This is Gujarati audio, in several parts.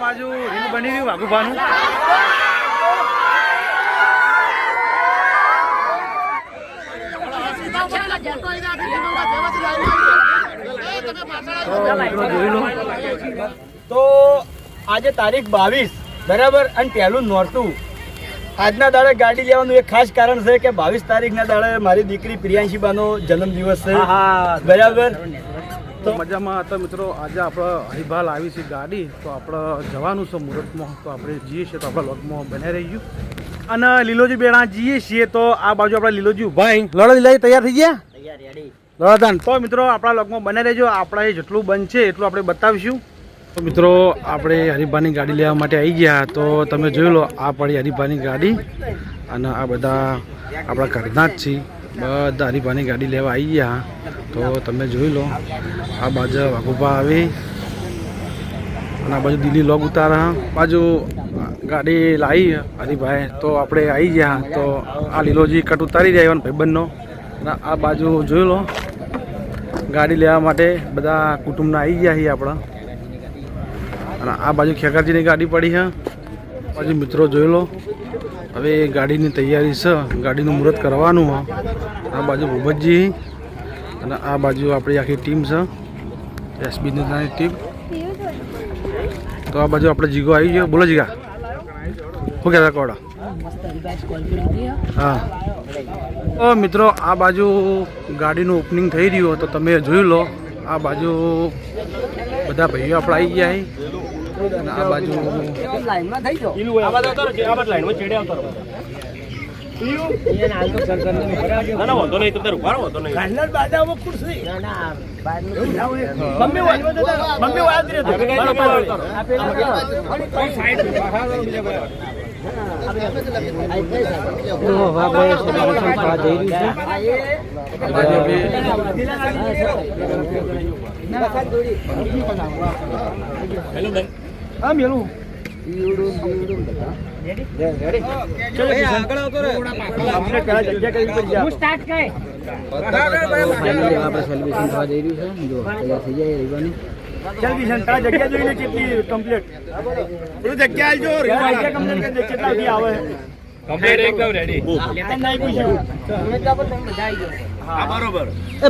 બાજુ રીલ બની રહ્યું વાઘુભાનું. તો આજે તારીખ 22 બરાબર અને પહેલું નોરતું. આજના દાડે ગાડી લેવાનું એક ખાસ કારણ છે કે 22 તારીખના દાડે મારી દીકરી પ્રિયાંશીબાનો જન્મદિવસ છે. બરાબર. તો મજામાં હતા મિત્રો. આજે આપણે હરિભાલ આવી છે ગાડી, તો આપણે જવાનું છે મુહૂર્તમાં, તો આપણે જઈએ છીએ તો આપણા લોકમાં બને રહી ગયું. અને લીલોજી બેડા જઈએ છીએ તો આ બાજુ આપણે લીલોજી ઉભા લડો લઈ તૈયાર થઈ ગયા લડાદાન. તો મિત્રો આપણા લોકમાં બને રહેજો. આપણે જેટલું બનશે એટલું આપણે બતાવીશું. તો મિત્રો આપણે હરિભાની ગાડી લેવા માટે આવી ગયા. તો તમે જોઈ લો આ પડી હરિભાની ગાડી અને આ બધા આપણા ઘરના જ છે. બધા હરિભાની ગાડી લેવા આવી ગયા. તો તમે જોઈ લો આ બાજુ વાઘુભા આવી અને આ બાજુ દિલ્હી લોગ ઉતારા બાજુ ગાડી લાવી હરિભાઈ. તો આપણે આવી ગયા. તો આ લીલોજી કટ ઉતારી રહ્યા ભાઈબંધનો. અને આ બાજુ જોઈ લો ગાડી લેવા માટે બધા કુટુંબના આવી ગયા છીએ આપણા. અને આ બાજુ ખેકરજીની ગાડી પડી છે. બાજુ મિત્રો જોઈ લો હવે ગાડીની તૈયારી છે, ગાડીનું મુહૂર્ત કરવાનું છે. આ બાજુ ભૂપતજી અને આ બાજુ આપણી આખી ટીમ છે એસબીની ટીમ. તો આ બાજુ આપણે જીગો આવી ગયો. બોલો જીગા શું કહેતા કોડા? હા. તો મિત્રો આ બાજુ ગાડીનું ઓપનિંગ થઈ રહ્યું તો તમે જોઈ લો. આ બાજુ બધા ભાઈઓ આપણે આવી ગયા અને આ બાજુ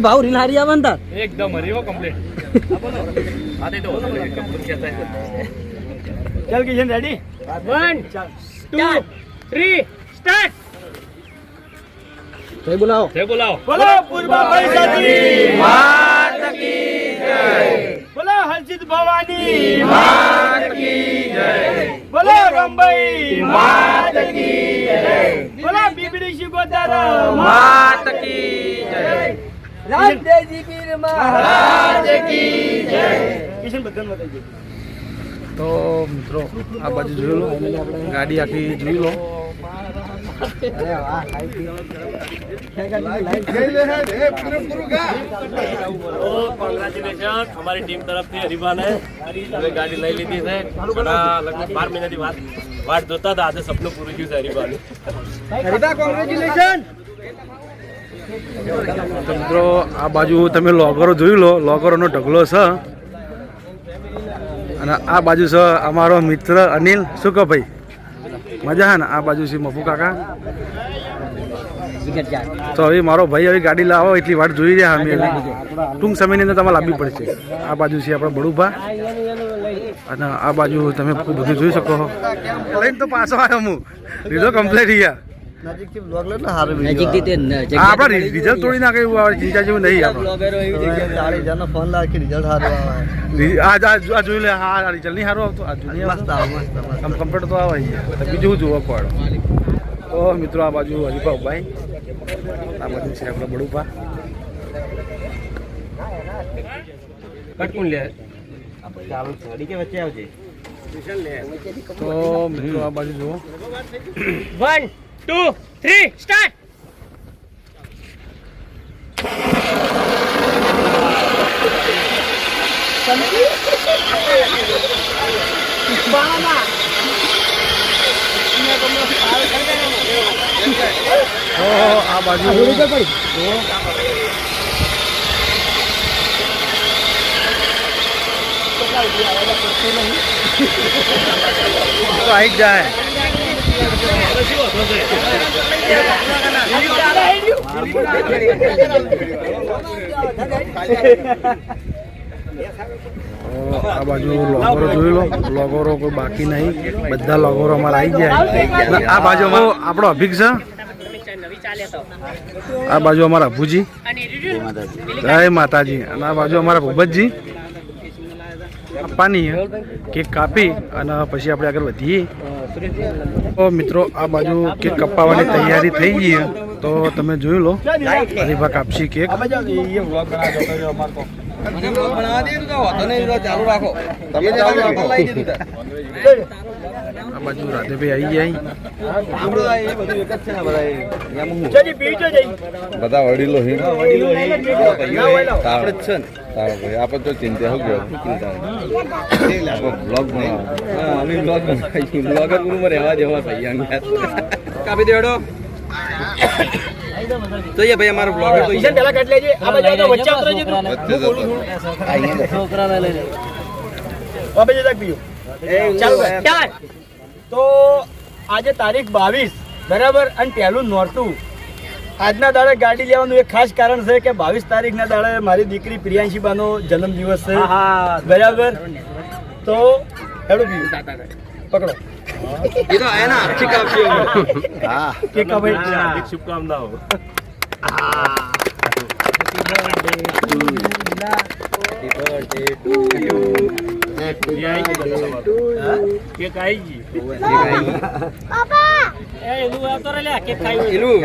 ભાવ રીલ હારી આવે ને એકદમ હરીવો કમ્પ્લીટ. ચાલ કિશન રેડી 1 2 3 સ્ટાર્ટ. જય બોલાવો બોલો પૂર્વાભાઈ સાથી માત કી જય. બોલો હર્ષિત ભવાની માત કી જય. બોલો રંભાઈ માત કી જય. બોલો બીબડી શિકોતર માત કી જય. રામદેવજી પીર મહારાજ કી જય. કિશન બધાને બતાવી દે. તો મિત્રો આ બાજુ જોઈ લો ગાડી આખી જોઈ લો. કોંગ્રેચ્યુલેશન અમારી ટીમ તરફથી હરિભાને હવે ગાડી લઈ લીધી છે. લગભગ 12 મહિનાથી વાટ જોતા હતા. આજે સપનું પૂરું થયું છે હરિભાનું. કોંગ્રેચ્યુલેશન. તો મિત્રો આ બાજુ તમે લોગરો જોઈ લો. લોગરોનો ઢગલો છે. અને આ બાજુ છે અમારો મિત્ર અનિલ. શું કહો ભાઈ? મજા હે ને? આ બાજુ છે મફુ કાકા. તો હવે મારો ભાઈ હવે ગાડી લાવો એટલી વાત જોઈ રહ્યા અમે. ટૂંક સમયની અંદર તમારે લાવવી પડશે. આ બાજુ છે આપણા બડુભા અને આ બાજુ તમે બધું જોઈ શકો. લઈને તો પાછો આવ્યો હું. લીધો કમ્પ્લીટ ગયા. આપણા રિઝલ્ટ તોડી નાખે એવું આવે. ચિંતા જેવું નહીં. આ જોઈ લે. હા રિઝલ્ટ નહીં સારું આવતું. આ કમ્પ્લીટ તો આવે. બીજું જોવા પડે. તો મિત્રો આ બાજુ હરીભા ભાઈ, આ બાજુ છે આપણા બડુભા. કટકું લે ચાલુ છોડી કે વચ્ચે આવજે. તો મિત્રો આ બાજુ જુઓ 1 2 3 સ્ટાર્ટ. આ બાજુ તો આવી જ જાય. આ બાજુ લોગોરો જોઈ લો, લોગોરો કોઈ બાકી નહીં, બધા લોગોરો અમારે આવી જાય. અને આ બાજુ આપણો અભિક છે, આ બાજુ અમારા અભુજી, જય માતાજી. અને આ બાજુ અમારા ભૂપતજી આપવાની કેક કાપી અને પછી આપણે આગળ વધીએ. તો મિત્રો આ બાજુ કેક કપાવવાની તૈયારી થઈ ગઈ, તો તમે જોઈ લો હરીફા કાપશી કેક. આ બાજુ રાધેભાઈ આવી બધા વડીલો આપણે જ છે ને તારો ભાઈ આપણે તો ચિંતા હો ગયો બ્લોગ બનાવો. અમે બ્લોગ બનાવીએ, બ્લોગર ગુરુમાં રહેવા જેવા થઈ કાપી દેડો જોઈએ ભાઈ અમારો બ્લોગર તો પેલા કાઢ લેજે. આ બાજુ તો વચ્ચે ઉતરો છે તું. છોકરા લઈ લે. આ બાજુ તક પીયો. ચાલો ચાલ. તો આજે તારીખ 22 બરાબર, અને પહેલું નોરતું. આજના દાડે ગાડી લેવાનું એક ખાસ કારણ છે કે 22 તારીખના દાડે મારી દીકરી પ્રિયાંશીબાનો જન્મદિવસ છે બરાબર. તો હેડો પીયું પકડો. એ તો આયા ના આખી કાપી. હા કેક કાપાઈ. હાર્દિક શુભકામનાઓ. કેક આવી ગઈ.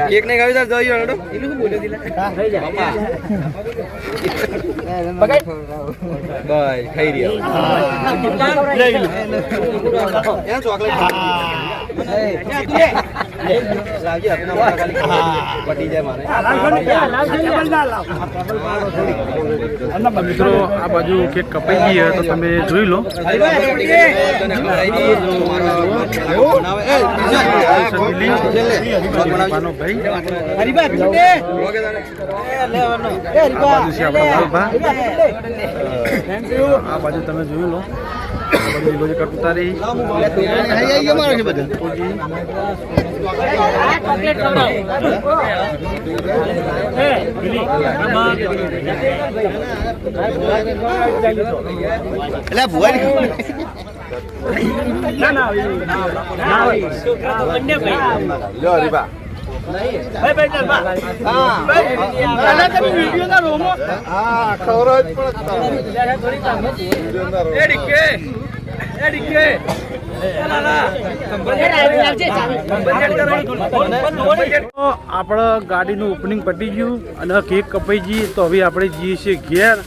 કેક નહીં ખાવી તાર જઈ હેડો. પકડ. બાય ખાઈ રહ્યા. લઈ લો. ત્યાં ચોકલેટ રાજી આપના પટી જાય મારે. મિત્રો આ બાજુ કેક કપાઈ ગઈ તો તમે જોઈ લો. આ બાજુ તમે જોઈ લો, કટુતારી આપણે ગાડીનું ઓપનિંગ પતી ગયું અને કેક કપાઈ ગઈ. તો હવે આપણે જઈએ છીએ ઘેર.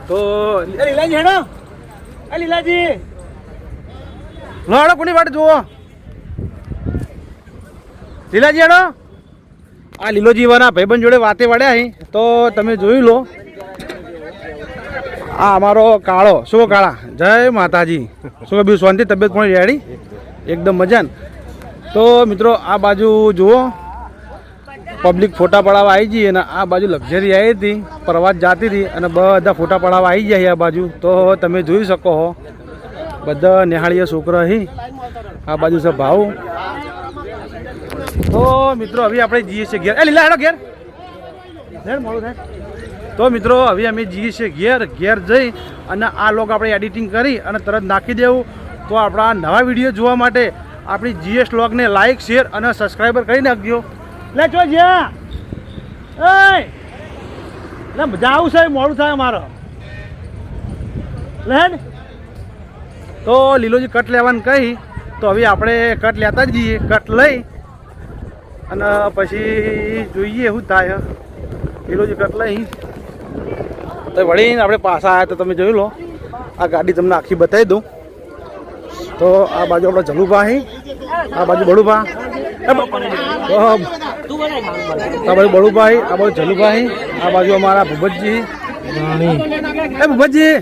તો લીલાજી હેડો. લીલાજી લો કોની વાટ જુઓ, લીલાજી હેડો. આ લીલોજી વાળા ભાઈબંધ જોડે વાતે વાડ્યા અહીં તો તમે જોઈ લો. આ અમારો કાળો, શું કાળા, જય માતાજી. શું બીજું શાંતિ, તબિયત પણ રેડી એકદમ મજા ને. તો મિત્રો આ બાજુ જુઓ, પબ્લિક ફોટા પડાવવા આવી જઈએ અને આ બાજુ લક્ઝરી આવી હતી, પ્રવાસ જાતી હતી અને બધા ફોટા પડાવવા આવી જાય આ બાજુ. તો તમે જોઈ શકો છો બધા નિહાળીએ છોકરા અહીં. આ બાજુ છે ભાવ. તો મિત્રો હવે આપણે જઈએ છીએ ઘેર. લીલા હેડો ઘેર, મોડું થાય. તો મિત્રો હવે અમે જઈએ છીએ ઘેર જઈ અને આ લોગ આપણે એડિટિંગ કરી અને તરત નાખી દેવું. તો આપણા નવા વિડીયો જોવા માટે આપણી GS લોગને લાઇક, શેર અને સબસ્ક્રાઈબર કરી નાખજો. લે ચો જ્યાં લે મજા આવું છે, મોડું થાય મારો. લે તો લીલોજી કટ લેવાનું કહી તો હવે આપણે કટ લેતા જ જઈએ. કટ લઈ અને પછી જોઈએ શું થાય. લીલોજી કટ લઈ તો વળીને આપણે પાછા આવ્યા તો તમે જોઈ લો. આ ગાડી તમને આખી બતાવી દઉં. તો આ બાજુ આપણા જલુભાઈ, આ બાજુ બળુભા, આ બાજુ બળુભાઈ, આ બાજુ જલુભાઈ, આ બાજુ અમારા ભૂપતજી. એ ભૂપતજી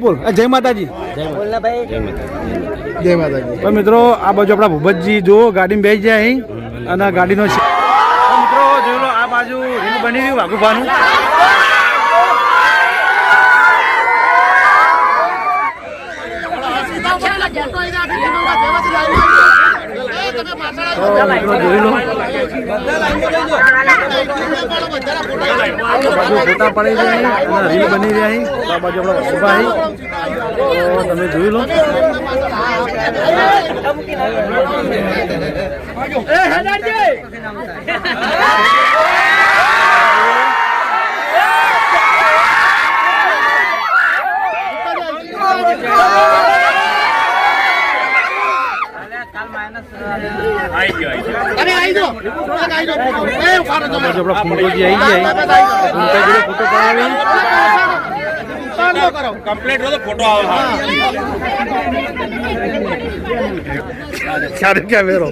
બોલ. જય માતાજી. જય માતાજી. તો મિત્રો આ બાજુ આપણા ભૂપતજી જો ગાડીમાં બેસી જાય અહીં અને ગાડીનો મિત્રો જોઈ લો. આ બાજુ રીલ બની રહ્યું વાઘુભાનું. મિત્રો જોઈ લો બાજુ ફોટા પડી રહ્યા અને રીલ બની રહ્યા આ બાજુ આપણા ઉભા તો તમે જોઈ લો આપણા ફૂંટોજી આવી ગયા ફોટો પડાવી કમ્પ્લીટ હોય તો ફોટો આવે કેમેરો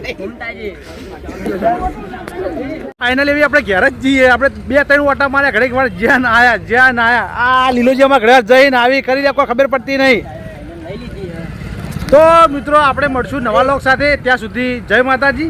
ફાઇનલી એવી આપણે ઘેર જ જઈએ આપણે 2-3 ઓટા માર્યા ઘડીક વાર જ્યાં આયા આ લીલોજીમાં ઘરે જઈને આવી કરી કોઈ ખબર પડતી નહીં તો મિત્રો આપણે મળશું નવા લોક સાથે ત્યાં સુધી જય માતાજી.